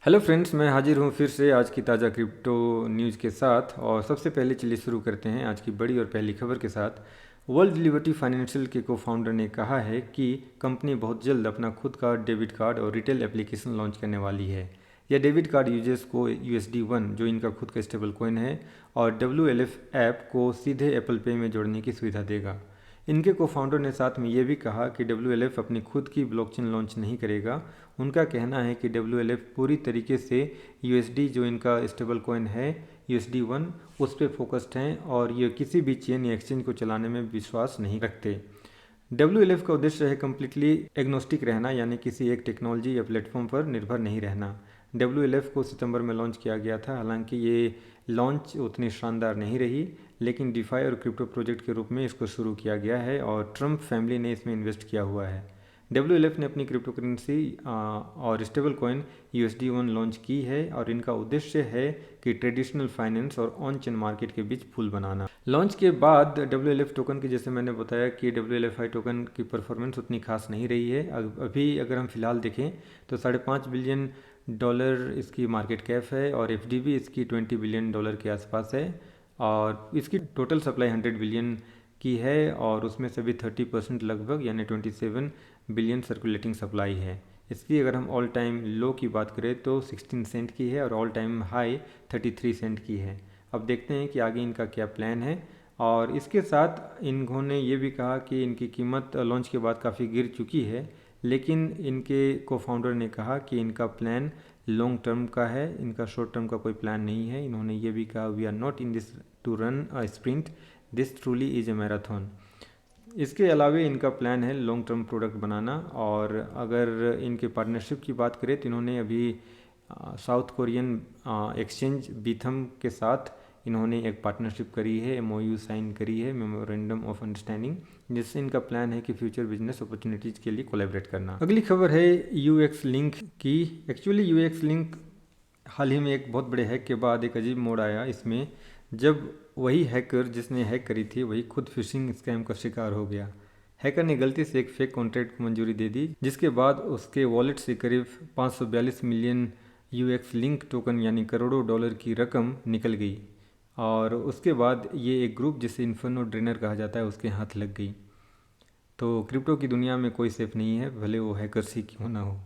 Hello friends, मैं हाजिर हूँ फिर से आज की ताज़ा क्रिप्टो न्यूज़ के साथ। और सबसे पहले चलिए शुरू करते हैं आज की बड़ी और पहली खबर के साथ। वर्ल्ड लिबर्टी फाइनेंशियल के को फाउंडर ने कहा है कि कंपनी बहुत जल्द अपना खुद का डेबिट कार्ड और रिटेल एप्लीकेशन लॉन्च करने वाली है। यह डेबिट कार्ड यूजर्स को USD1, जो इनका खुद का स्टेबल कॉइन है, और WLF ऐप को सीधे एप्पल पे में जोड़ने की सुविधा देगा। इनके को फाउंडर ने साथ में ये भी कहा कि WLF अपनी खुद की ब्लॉकचेन लॉन्च नहीं करेगा। उनका कहना है कि WLF पूरी तरीके से USD, जो इनका स्टेबल कॉइन है USD1, उस पर फोकस्ड हैं और ये किसी भी चेन या एक्सचेंज को चलाने में विश्वास नहीं रखते। WLF का उद्देश्य है कम्प्लीटली एग्नोस्टिक रहना, यानी किसी एक टेक्नोलॉजी या प्लेटफॉर्म पर निर्भर नहीं रहना। WLF को सितंबर में लॉन्च किया गया था। हालांकि ये लॉन्च उतनी शानदार नहीं रही, लेकिन डिफाई और क्रिप्टो प्रोजेक्ट के रूप में इसको शुरू किया गया है और ट्रम्प फैमिली ने इसमें इन्वेस्ट किया हुआ है। WLF ने अपनी क्रिप्टो करेंसी और स्टेबल कॉइन USD1 लॉन्च की है और इनका उद्देश्य है कि ट्रेडिशनल फाइनेंस और ऑन चेन मार्केट के बीच पुल बनाना। लॉन्च के बाद WLF टोकन की, जैसे मैंने बताया कि WLFI टोकन की परफॉर्मेंस उतनी खास नहीं रही है। अभी अगर हम फिलहाल देखें तो $5.5 बिलियन इसकी मार्केट कैप है और FDB इसकी $20 बिलियन के आसपास है और इसकी टोटल सप्लाई 100 बिलियन की है और उसमें से भी 30% लगभग यानी 27 बिलियन सर्कुलेटिंग सप्लाई है। इसकी अगर हम ऑल टाइम लो की बात करें तो 16 सेंट की है और ऑल टाइम हाई 33 सेंट की है। अब देखते हैं कि आगे इनका क्या प्लान है। और इसके साथ इन्होंने ये भी कहा कि इनकी कीमत लॉन्च के बाद काफ़ी गिर चुकी है, लेकिन इनके को फाउंडर ने कहा कि इनका प्लान लॉन्ग टर्म का है, इनका शॉर्ट टर्म का कोई प्लान नहीं है। इन्होंने ये भी कहा, we are not in this to run a sprint, this truly is a marathon. इसके अलावा इनका प्लान है लॉन्ग टर्म प्रोडक्ट बनाना। और अगर इनके पार्टनरशिप की बात करें तो इन्होंने अभी साउथ कोरियन एक्सचेंज बीथम के साथ इन्होंने एक पार्टनरशिप करी है, MOU साइन करी है, मेमोरेंडम ऑफ अंडरस्टैंडिंग, जिससे इनका प्लान है कि फ्यूचर बिजनेस अपॉर्चुनिटीज़ के लिए कोलैबोरेट करना। अगली खबर है UX लिंक की। एक्चुअली UX लिंक हाल ही में एक बहुत बड़े हैक के बाद एक अजीब मोड़ आया इसमें, जब वही हैकर जिसने हैक करी थी वही खुद फिशिंग स्कैम का शिकार हो गया। हैकर ने गलती से एक फेक कॉन्ट्रैक्ट को मंजूरी दे दी, जिसके बाद उसके वॉलेट से करीब 542 मिलियन UX लिंक टोकन यानी करोड़ों डॉलर की रकम निकल गई और उसके बाद ये एक ग्रुप जिसे इन्फर्नो ड्रेनर कहा जाता है उसके हाथ लग गई। तो क्रिप्टो की दुनिया में कोई सेफ नहीं है, भले वो हैकर्स ही क्यों ना हो।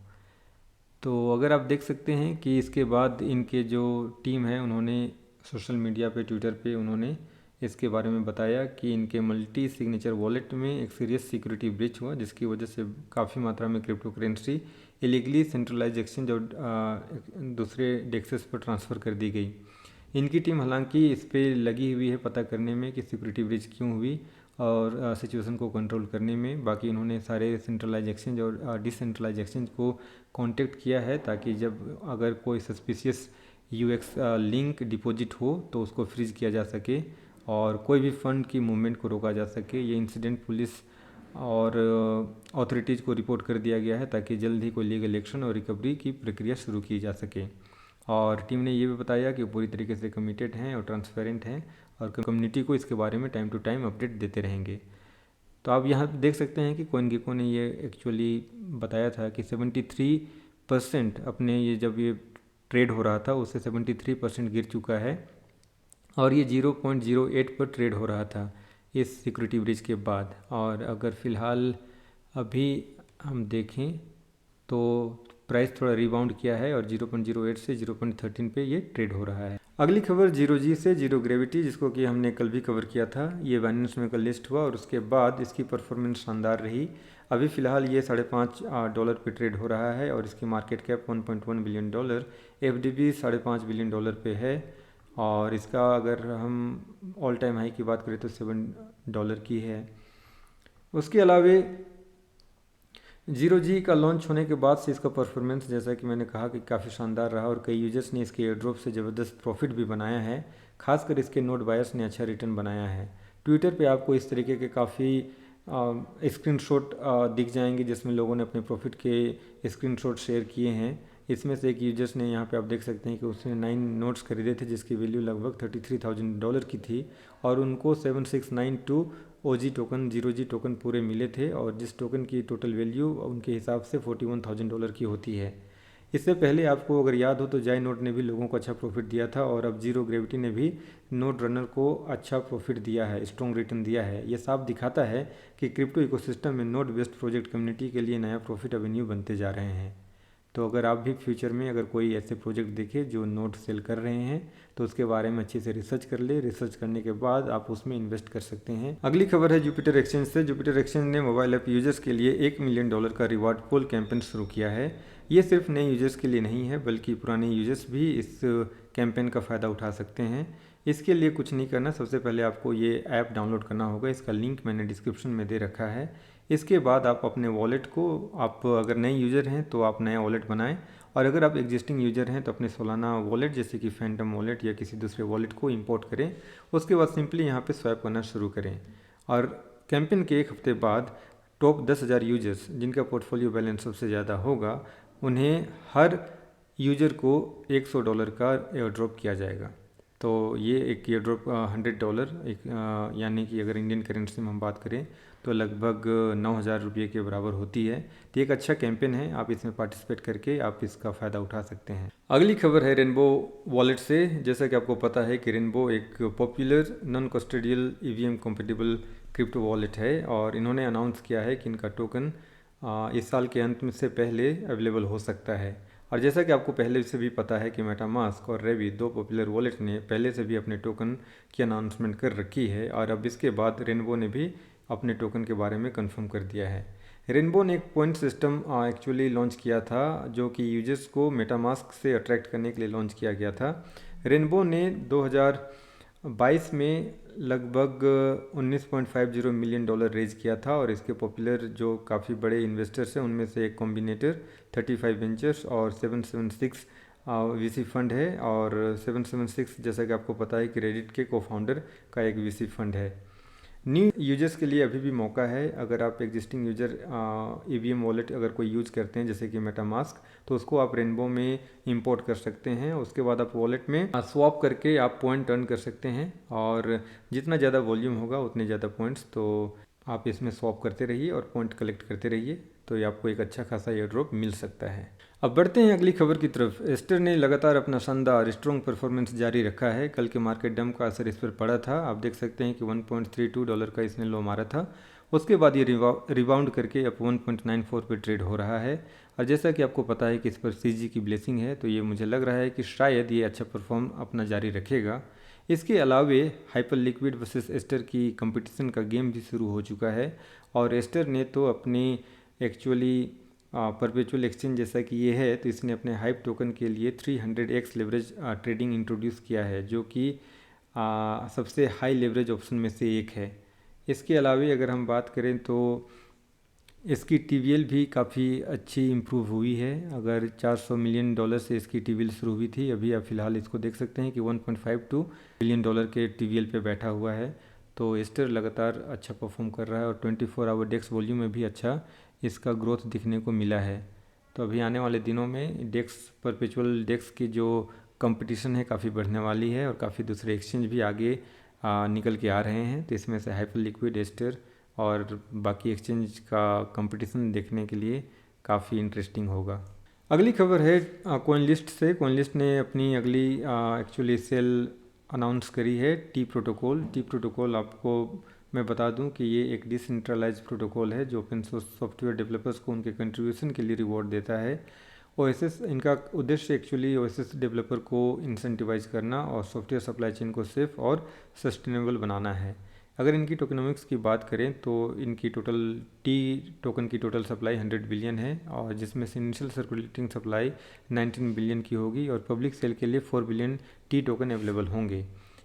तो अगर आप देख सकते हैं कि इसके बाद इनके जो टीम है उन्होंने सोशल मीडिया पे, ट्विटर पे उन्होंने इसके बारे में बताया कि इनके मल्टी सिग्नेचर वॉलेट में एक सीरियस सिक्योरिटी ब्रीच हुआ, जिसकी वजह से काफ़ी मात्रा में crypto currency illegally centralise exchange और दूसरे डेक्सेस पर ट्रांसफ़र कर दी गई। इनकी टीम हालांकि इस पर लगी हुई है पता करने में कि सिक्योरिटी ब्रीच क्यों हुई और सिचुएशन को कंट्रोल करने में। बाकी उन्होंने सारे सेंट्रलाइज एक्सचेंज और डिसेंट्रलाइज एक्सचेंज को कांटेक्ट किया है ताकि जब अगर कोई सस्पिशियस UX लिंक डिपॉजिट हो तो उसको फ्रीज किया जा सके और कोई भी फंड की मूवमेंट को रोका जा सके। ये इंसिडेंट पुलिस और अथॉरिटीज़ को रिपोर्ट कर दिया गया है ताकि जल्द ही कोई लीगल एक्शन और रिकवरी की प्रक्रिया शुरू की जा सके। और टीम ने ये भी बताया कि पूरी तरीके से कमिटेड हैं और ट्रांसपेरेंट हैं और कम्युनिटी को इसके बारे में टाइम टू टाइम अपडेट देते रहेंगे। तो आप यहाँ देख सकते हैं कि CoinGecko ने ये एक्चुअली बताया था कि 73% अपने ये जब ये ट्रेड हो रहा था उससे 73% गिर चुका है और ये 0.08 पर ट्रेड हो रहा था इस सिक्योरिटी ब्रीच के बाद। और अगर फ़िलहाल अभी हम देखें तो प्राइस थोड़ा रिबाउंड किया है और 0.08 से 0.13 पे ये ट्रेड हो रहा है। अगली खबर जीरो जी से जीरो ग्रेविटी, जिसको कि हमने कल भी कवर किया था। ये बाइनेंस में कल लिस्ट हुआ और उसके बाद इसकी परफॉर्मेंस शानदार रही। अभी फ़िलहाल ये $5.5 पे ट्रेड हो रहा है और इसकी market cap $1.1 billion, FDB $5.5 billion पे है और इसका अगर हम ऑल टाइम हाई की बात करें तो $7 की है। उसके अलावा जीरो जी का लॉन्च होने के बाद से इसका परफॉर्मेंस, जैसा कि मैंने कहा, कि काफ़ी शानदार रहा और कई यूजर्स ने इसके एयरड्रॉप से ज़बरदस्त प्रॉफिट भी बनाया है। खासकर इसके नोट बायर्स ने अच्छा रिटर्न बनाया है। ट्विटर पे आपको इस तरीके के काफ़ी स्क्रीनशॉट दिख जाएंगे जिसमें लोगों ने अपने प्रॉफिट के स्क्रीनशॉट शेयर किए हैं। इसमें से एक यूजर्स ने, यहाँ पे आप देख सकते हैं कि उसने 9 नोट्स खरीदे थे जिसकी वैल्यू लगभग $33,000 की थी और उनको 7692 OG टोकन, जीरो जी टोकन पूरे मिले थे और जिस टोकन की टोटल वैल्यू उनके हिसाब से $41,000 की होती है। इससे पहले आपको अगर याद हो तो जाई नोड ने भी लोगों को अच्छा प्रॉफिट दिया था, और अब जीरो ग्रेविटी ने भी नोड रनर को अच्छा प्रॉफिट दिया है, स्ट्रॉन्ग रिटर्न दिया है। ये साफ दिखाता है कि क्रिप्टो इकोसिस्टम में नोड बेस्ड प्रोजेक्ट कम्युनिटी के लिए नया प्रॉफिट एवेन्यू बनते जा रहे हैं। तो अगर आप भी फ्यूचर में अगर कोई ऐसे प्रोजेक्ट देखे जो नोड सेल कर रहे हैं तो उसके बारे में अच्छे से रिसर्च कर ले। रिसर्च करने के बाद आप उसमें इन्वेस्ट कर सकते हैं। अगली खबर है जुपिटर एक्सचेंज से। जुपिटर एक्सचेंज ने मोबाइल ऐप यूजर्स के लिए $1 मिलियन का रिवार्ड पोल कैंपेन शुरू किया है। ये सिर्फ नए यूजर्स के लिए नहीं है बल्कि पुराने यूजर्स भी इस कैंपेन का फ़ायदा उठा सकते हैं। इसके लिए कुछ नहीं करना, सबसे पहले आपको ये ऐप डाउनलोड करना होगा। इसका लिंक मैंने डिस्क्रिप्शन में दे रखा है। इसके बाद आप अपने वॉलेट को, आप अगर नए यूज़र हैं तो आप नया वॉलेट बनाएं, और अगर आप एग्जिस्टिंग यूज़र हैं तो अपने सोलाना वॉलेट जैसे कि फैंटम वॉलेट या किसी दूसरे वॉलेट को इंपोर्ट करें। उसके बाद सिंपली यहाँ पे स्वैप करना शुरू करें, और कैंपेन के 1 हफ्ते बाद टॉप 10,000 यूजर्स जिनका पोर्टफोलियो बैलेंस सबसे ज़्यादा होगा उन्हें हर यूज़र को $100 का एयर ड्रॉप किया जाएगा। तो ये एक एयर ड्रॉप $100 एक यानी कि अगर इंडियन करेंसी में हम बात करें तो लगभग 9,000 रुपये के बराबर होती है। तो एक अच्छा कैंपेन है, आप इसमें पार्टिसिपेट करके आप इसका फ़ायदा उठा सकते हैं। अगली खबर है रेनबो वॉलेट से। जैसा कि आपको पता है कि रेनबो एक popular non custodial EVM compatible crypto wallet है, और इन्होंने अनाउंस किया है कि इनका टोकन इस साल के अंत में से पहले अवेलेबल हो सकता है। और जैसा कि आपको पहले से भी पता है कि मेटामास्क और रेवी, दो पॉपुलर वॉलेट ने पहले से भी अपने टोकन की अनाउंसमेंट कर रखी है, और अब इसके बाद रेनबो ने भी अपने टोकन के बारे में कंफर्म कर दिया है। रेनबो ने एक पॉइंट सिस्टम एक्चुअली लॉन्च किया था जो कि यूजर्स को मेटामास्क से अट्रैक्ट करने के लिए लॉन्च किया गया था। रेनबो ने 2022 में लगभग $19.50 मिलियन रेज किया था, और इसके पॉपुलर जो काफ़ी बड़े इन्वेस्टर्स हैं उनमें से एक कॉम्बिनेटर 35 वेंचर्स और 776 वीसी फंड है। और 776 जैसा कि आपको पता है कि रेडिट के को फाउंडर का एक वीसी फंड है। न्यू यूजर्स के लिए अभी भी मौका है। अगर आप एग्जिस्टिंग यूजर ईवीएम वॉलेट अगर कोई यूज़ करते हैं जैसे कि मेटामास्क, तो उसको आप रेनबो में इंपोर्ट कर सकते हैं। उसके बाद आप वॉलेट में स्वैप करके आप पॉइंट अर्न कर सकते हैं, और जितना ज़्यादा वॉल्यूम होगा उतने ज़्यादा पॉइंट्स, तो आप इसमें स्वैप करते रहिए और पॉइंट कलेक्ट करते रहिए, तो ये आपको एक अच्छा खासा एयर ड्रॉप मिल सकता है। अब बढ़ते हैं अगली खबर की तरफ। एस्टर ने लगातार अपना शानदार स्ट्रॉन्ग परफॉर्मेंस जारी रखा है। कल के मार्केट डंप का असर इस पर पड़ा था। आप देख सकते हैं कि $1.32 का इसने लो मारा था। उसके बाद ये रिबाउंड करके अब 1.94 पे ट्रेड हो रहा है, और जैसा कि आपको पता है कि इस पर सीजी की ब्लेसिंग है, तो ये मुझे लग रहा है कि शायद ये अच्छा परफॉर्म अपना जारी रखेगा। इसके अलावे हाइपर लिक्विड वर्सेस एस्टर की कंपटीशन का गेम भी शुरू हो चुका है, और एस्टर ने तो अपनी एक्चुअली परपेचुअल एक्सचेंज जैसा कि ये है, तो इसने अपने हाइप टोकन के लिए 300x लेवरेज ट्रेडिंग इंट्रोड्यूस किया है, जो कि सबसे हाई लेवरेज ऑप्शन में से एक है। इसके अलावे अगर हम बात करें तो इसकी टीवीएल भी काफ़ी अच्छी इम्प्रूव हुई है। अगर $400 मिलियन से इसकी टीवीएल शुरू हुई थी, अभी आप फिलहाल इसको देख सकते हैं कि $1.52 बिलियन के टीवीएल पे बैठा हुआ है। तो एस्टर लगातार अच्छा परफॉर्म कर रहा है, और 24 आवर डेक्स वॉल्यूम में भी अच्छा इसका ग्रोथ दिखने को मिला है। तो अभी आने वाले दिनों में डेक्स, परपेचुअल डेक्स की जो कंपटीशन है काफ़ी बढ़ने वाली है, और काफ़ी दूसरे एक्सचेंज भी आगे निकल के आ रहे हैं। तो इसमें से हाइपर लिक्विड, एस्टर और बाकी एक्सचेंज का कंपटीशन देखने के लिए काफ़ी इंटरेस्टिंग होगा। अगली खबर है कॉइनलिस्ट से। कॉइनलिस्ट ने अपनी अगली एक्चुअली सेल अनाउंस करी है टी प्रोटोकॉल। टी प्रोटोकॉल आपको मैं बता दूं कि ये एक डिसेंट्रलाइज प्रोटोकॉल है जो ओपन सोर्स सॉफ्टवेयर डेवलपर्स को उनके कंट्रीब्यूशन के लिए रिवॉर्ड देता है। ओएसएस, इनका उद्देश्य एक्चुअली ओएसएस डेवलपर को इंसेंटिवाइज करना और सॉफ्टवेयर सप्लाई चेन को सेफ और सस्टेनेबल बनाना है। अगर इनकी टोकनोमिक्स की बात करें तो इनकी टोटल टी टोकन की टोटल सप्लाई 100 बिलियन है, और जिसमें से इनिशियल सर्कुलेटिंग सप्लाई 19 बिलियन की होगी, और पब्लिक सेल के लिए 4 बिलियन टी टोकन अवेलेबल होंगे।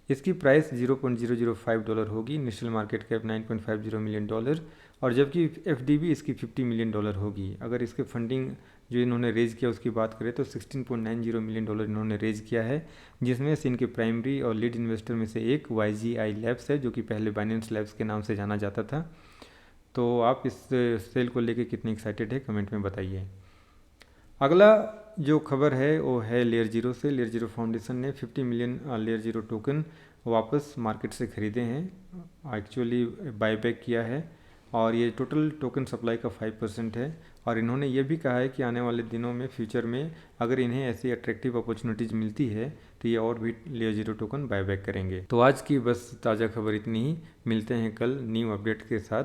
इसकी प्राइस $0.005 होगी। इनिशियल मार्केट कैप $9.50 मिलियन, और जबकि एफडीबी इसकी $50 मिलियन होगी। अगर इसके फंडिंग जो इन्होंने रेज किया उसकी बात करें तो $16.90 मिलियन इन्होंने रेज किया है, जिसमें से इनके प्राइमरी और लीड इन्वेस्टर में से एक YGI लैब्स है, जो कि पहले बाइनेंस लैब्स के नाम से जाना जाता था। तो आप इस सेल को लेके कितने एक्साइटेड है कमेंट में बताइए। अगला जो खबर है वो है लेयर जीरो से। लेयर जीरो फाउंडेशन ने 50 मिलियन लेयर जीरो टोकन वापस मार्केट से ख़रीदे हैं, एक्चुअली बायबैक किया है, और ये टोटल टोकन सप्लाई का 5% है। और इन्होंने ये भी कहा है कि आने वाले दिनों में फ्यूचर में अगर इन्हें ऐसी अट्रैक्टिव अपॉर्चुनिटीज़ मिलती है तो ये और भी लेयर जीरो टोकन बायबैक करेंगे। तो आज की बस ताज़ा खबर इतनी ही। मिलते हैं कल न्यू अपडेट के साथ।